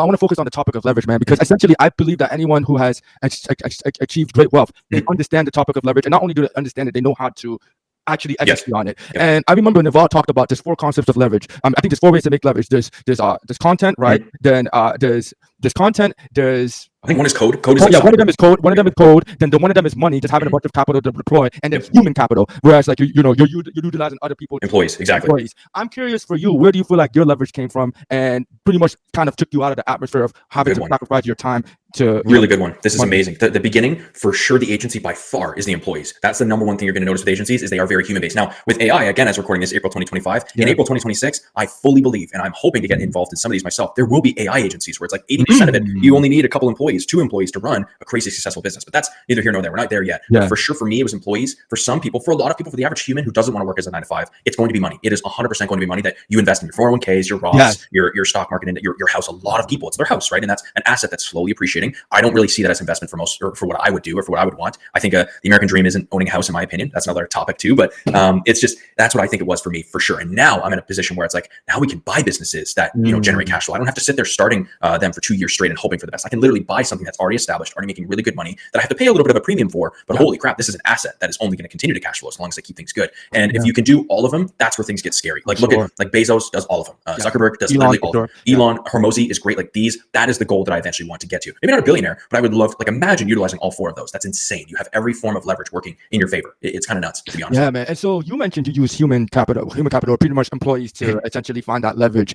I want to focus on the topic of leverage, man, because essentially I believe that anyone who has achieved great wealth, they understand the topic of leverage, and not only do they understand it, they know how to actually execute on it. And I remember Naval talked about there's 4 concepts of leverage. I think there's 4 ways to make leverage. There's content, right? Then there's content. There's I think one is code. Code is one of them is code. One of them is code. Then one of them is money, just having a bunch of capital to deploy, and then human capital. Whereas like you're utilizing other people, employees. Exactly. Employees. I'm curious for you, where do you feel like your leverage came from, and pretty much kind of took you out of the atmosphere of having to sacrifice your time to really good one. This is amazing. The beginning, for sure, the agency by far is the employees. That's the number one thing you're going to notice with agencies is they are very human based. Now with AI, again, as we're recording this April 2025, in April 2026, I fully believe, and I'm hoping to get involved in some of these myself, there will be AI agencies where it's like 80% of it, you only need a couple employees, 2 employees to run a crazy successful business. But that's neither here nor there. We're not there yet. But for sure, for me, it was employees. For some people, for a lot of people, for the average human who doesn't want to work as a 9 to 5, it's going to be money. It is 100% going to be money that you invest in your 401ks, your Roths, your stock market, and your house. A lot of people, it's their house, right? And that's an asset that's slowly appreciating. I don't really see that as investment for most, or for what I would do, or for what I would want. I think the American dream isn't owning a house, in my opinion. That's another topic too. But it's just, that's what I think it was for me, for sure. And now I'm in a position where it's like, now we can buy businesses that generate cash flow. I don't have to sit there starting them for 2 years straight and hoping for the best. I can literally buy something that's already established, already making really good money that I have to pay a little bit of a premium for. But holy crap, this is an asset that is only going to continue to cash flow as long as I keep things good. And if you can do all of them, that's where things get scary. Like look at like Bezos does all of them. Zuckerberg does literally all of them. Elon, Hormozi is great. Like these, that is the goal that I eventually want to get to. Maybe not a billionaire, but I would love, like imagine utilizing all 4 of those. That's insane. You have every form of leverage working in your favor. It's kind of nuts, to be honest. Yeah, man. And so you mentioned you use human capital, pretty much employees to essentially find that leverage.